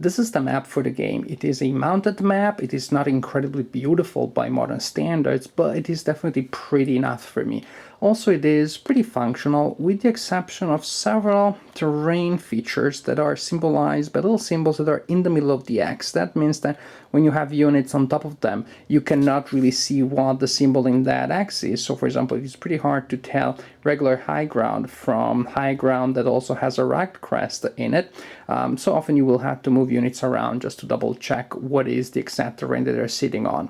This is the map for the game. It is a mounted map. It is not incredibly beautiful by modern standards, but it is definitely pretty enough for me. Also, it is pretty functional, with the exception of several terrain features that are symbolized by little symbols that are in the middle of the X. That means that when you have units on top of them, you cannot really see what the symbol in that X is. So, for example, it's pretty hard to tell regular high ground from high ground that also has a ragged crest in it. So often you will have to move units around just to double check what is the exact terrain that they're sitting on.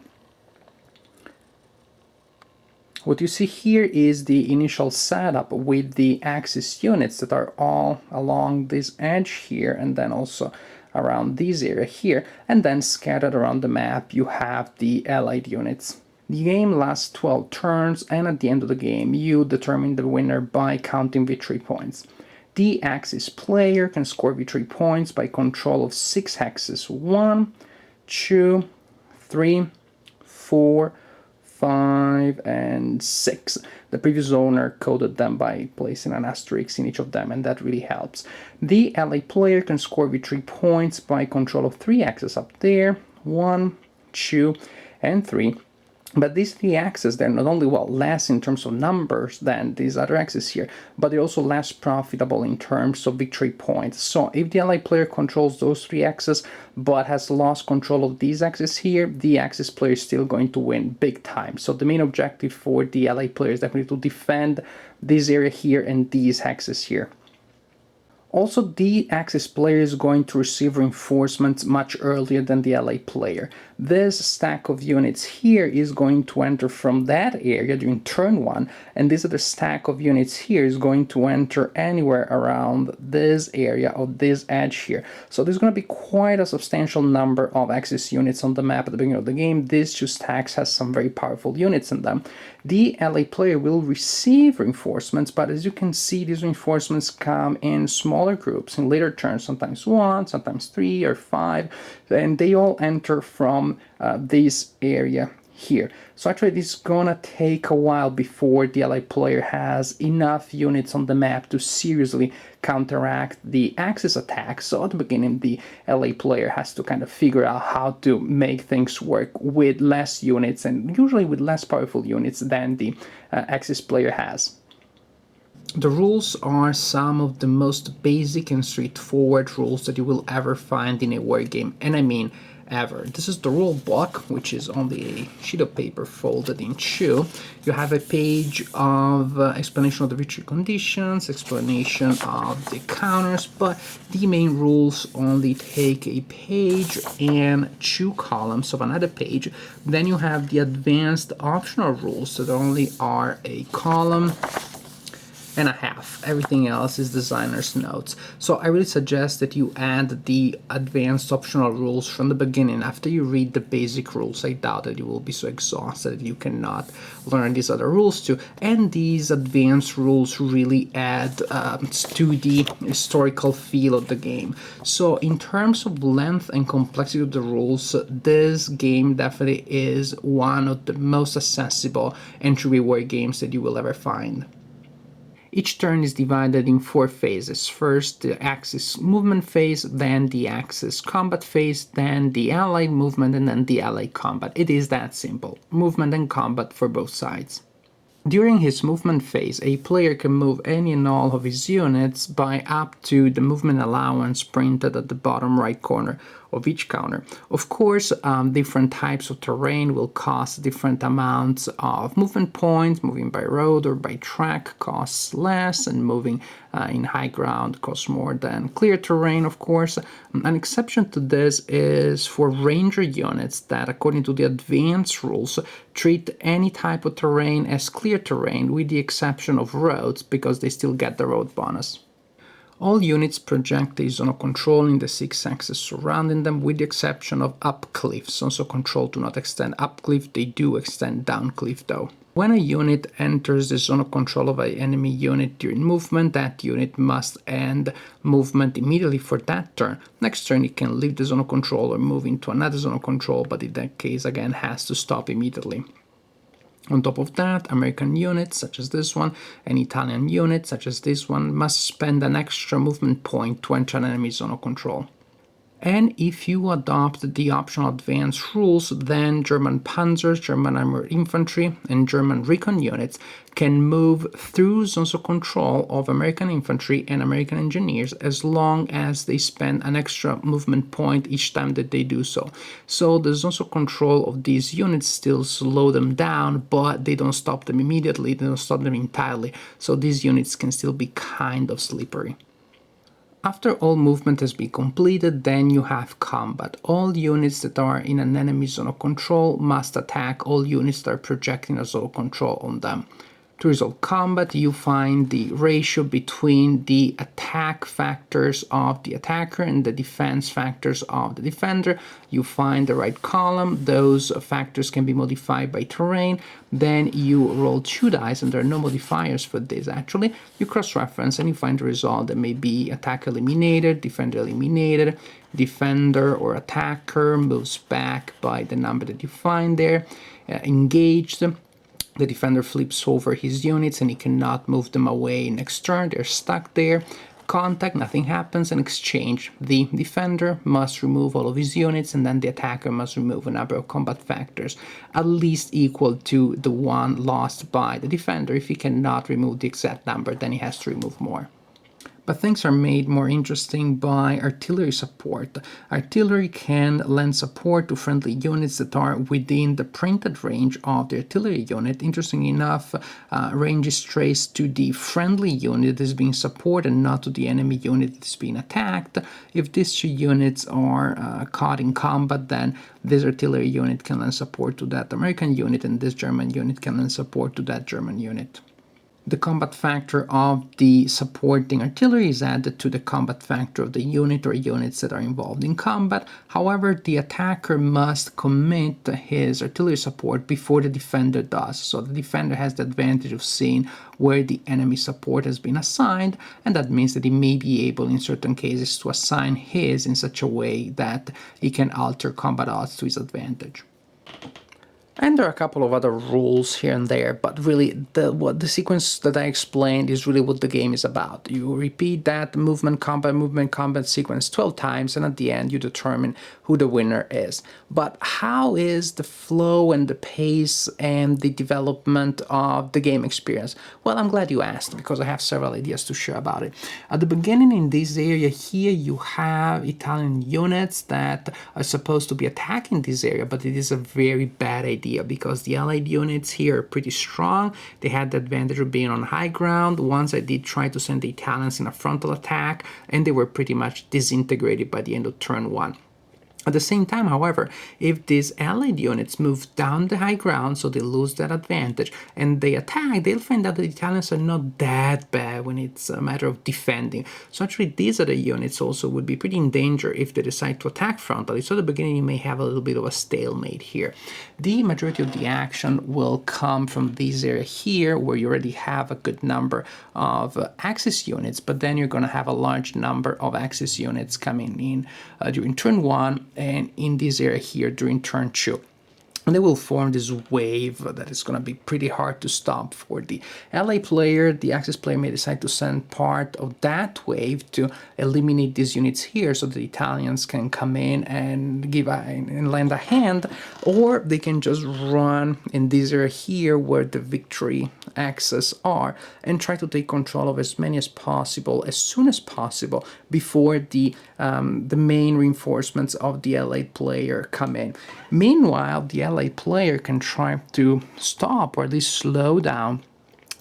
What you see here is the initial setup with the Axis units that are all along this edge here, and then also around this area here, and then scattered around the map you have the Allied units. The game lasts 12 turns, and at the end of the game you determine the winner by counting victory points. The Axis player can score victory points by control of 6 hexes: 1, 2, 3, 4, 5, and 6. The previous owner coded them by placing an asterisk in each of them, and that really helps. The ally player can score victory points by control of 3 axes up there: 1, 2, and 3. But these 3 axes, they're not only, well, less in terms of numbers than these other axes here, but they're also less profitable in terms of victory points. So if the ally player controls those 3 axes, but has lost control of these axes here, the Axis player is still going to win big time. So the main objective for the ally player is definitely to defend this area here and these hexes here. Also, the Axis player is going to receive reinforcements much earlier than the ally player. This stack of units here is going to enter from that area during turn 1, and this other stack of units here is going to enter anywhere around this area of this edge here. So there's going to be quite a substantial number of Axis units on the map at the beginning of the game. These 2 stacks has some very powerful units in them. The ally player will receive reinforcements, but as you can see, these reinforcements come in smaller groups in later turns, sometimes 1, sometimes 3 or 5, and they all enter from this area here. So actually this is gonna take a while before the ally player has enough units on the map to seriously counteract the Axis attack. So at the beginning the ally player has to kind of figure out how to make things work with less units, and usually with less powerful units than the Axis player has. The rules are some of the most basic and straightforward rules that you will ever find in a war game, and I mean ever. This is the rule book, which is only a sheet of paper folded in 2. You have a page of explanation of the victory conditions, explanation of the counters, but the main rules only take a page and 2 columns of another page. Then you have the advanced optional rules that only are a column and a half. Everything else is designer's notes. So I really suggest that you add the advanced optional rules from the beginning. After you read the basic rules, I doubt that you will be so exhausted that you cannot learn these other rules too. And these advanced rules really add to the historical feel of the game. So in terms of length and complexity of the rules, this game definitely is one of the most accessible entry war games that you will ever find. Each turn is divided in 4 phases. First, the Axis movement phase, then the Axis combat phase, then the Allied movement, and then the Allied combat. It is that simple. Movement and combat for both sides. During his movement phase, a player can move any and all of his units by up to the movement allowance printed at the bottom right corner of each counter. Of course, different types of terrain will cost different amounts of movement points. Moving by road or by track costs less, and moving in high ground costs more than clear terrain, of course. An exception to this is for ranger units that, according to the advanced rules, treat any type of terrain as clear terrain with the exception of roads, because they still get the road bonus. All units project a zone of control in the 6 axes surrounding them, with the exception of up cliff. Zones of control do not extend up cliff, they do extend down cliff though. When a unit enters the zone of control of an enemy unit during movement, that unit must end movement immediately for that turn. Next turn it can leave the zone of control or move into another zone of control, but in that case again has to stop immediately. On top of that, American units, such as this one, and Italian units, such as this one, must spend an extra movement point to enter an enemy zone of control. And if you adopt the optional advanced rules, then German panzers, German armored infantry, and German recon units can move through zones of control of American infantry and American engineers as long as they spend an extra movement point each time that they do so. So the zones of control of these units still slow them down, but they don't stop them immediately, they don't stop them entirely. So these units can still be kind of slippery. After all movement has been completed, then you have combat. All units that are in an enemy zone of control must attack all units that are projecting a zone of control on them. To resolve combat, you find the ratio between the attack factors of the attacker and the defense factors of the defender. You find the right column. Those factors can be modified by terrain. Then you roll 2 dice, and there are no modifiers for this actually. You cross-reference and you find the result that may be attack eliminated, defender eliminated, defender or attacker moves back by the number that you find there, engaged. The defender flips over his units and he cannot move them away next turn. They're stuck there. Contact, nothing happens. And exchange, the defender must remove all of his units, and then the attacker must remove a number of combat factors at least equal to the one lost by the defender. If he cannot remove the exact number, then he has to remove more. But things are made more interesting by artillery support. Artillery can lend support to friendly units that are within the printed range of the artillery unit. Interestingly enough, range is traced to the friendly unit that is being supported, not to the enemy unit that is being attacked. If these two units are caught in combat, then this artillery unit can lend support to that American unit, and this German unit can lend support to that German unit. The combat factor of the supporting artillery is added to the combat factor of the unit or units that are involved in combat. However, the attacker must commit his artillery support before the defender does. So the defender has the advantage of seeing where the enemy support has been assigned, and that means that he may be able in certain cases to assign his in such a way that he can alter combat odds to his advantage. And there are a couple of other rules here and there, but really the sequence that I explained is really what the game is about. You repeat that movement, combat sequence 12 times, and at the end you determine who the winner is. But how is the flow and the pace and the development of the game experience? Well, I'm glad you asked, because I have several ideas to share about it. At the beginning in this area here, you have Italian units that are supposed to be attacking this area, but it is a very bad idea, because the Allied units here are pretty strong. They had the advantage of being on high ground. Once I did try to send the Italians in a frontal attack, and they were pretty much disintegrated by the end of turn 1. At the same time, however, if these Allied units move down the high ground, so they lose that advantage, and they attack, they'll find out that the Italians are not that bad when it's a matter of defending. So actually, these other units also would be pretty in danger if they decide to attack frontally. So at the beginning, you may have a little bit of a stalemate here. The majority of the action will come from this area here, where you already have a good number of Axis units, but then you're going to have a large number of Axis units coming in during turn 1, and in this area here during turn 2. And they will form this wave that is going to be pretty hard to stop for the LA player. The Axis player may decide to send part of that wave to eliminate these units here, so the Italians can come in and lend a hand, or they can just run in this area here where the victory axes are and try to take control of as many as possible as soon as possible before the main reinforcements of the LA player come in. Meanwhile, the LA player can try to stop or at least slow down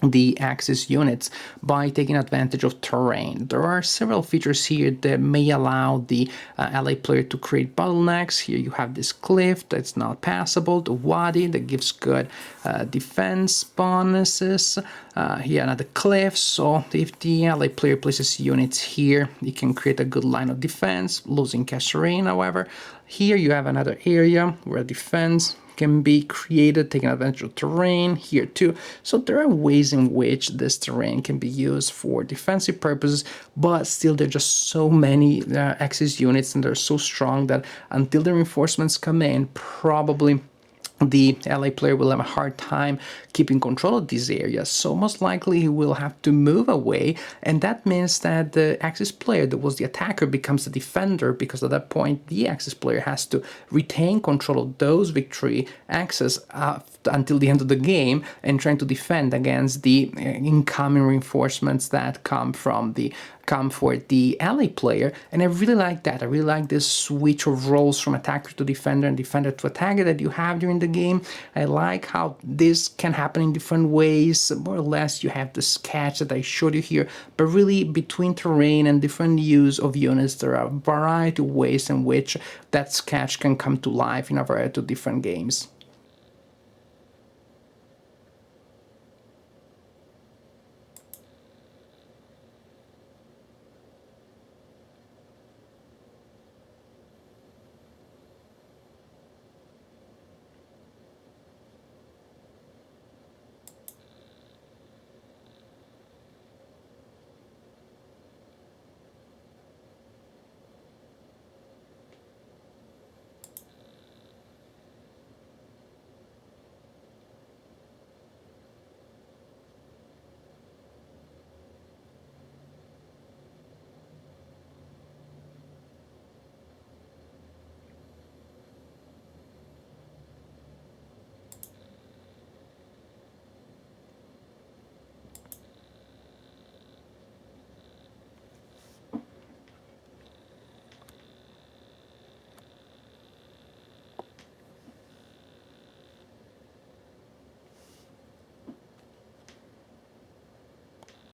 the Axis units by taking advantage of terrain. There are several features here that may allow the LA player to create bottlenecks. Here you have this cliff that's not passable, the wadi that gives good defense bonuses. Here another cliff, so if the LA player places units here, it can create a good line of defense, losing Kasserine, however. Here you have another area where defense can be created, taking advantage of terrain here too. So there are ways in which this terrain can be used for defensive purposes, but still there are just so many Axis units, and they're so strong that until the reinforcements come in, probably the ally player will have a hard time keeping control of these areas. So most likely he will have to move away, and that means that the Axis player that was the attacker becomes the defender, because at that point the Axis player has to retain control of those victory axes until the end of the game, and trying to defend against the incoming reinforcements that come for the ally player. And I really like that. I really like this switch of roles from attacker to defender and defender to attacker that you have during the game. I like how this can happen in different ways. More or less you have the sketch that I showed you here, but really between terrain and different use of units, there are a variety of ways in which that sketch can come to life in a variety of different games.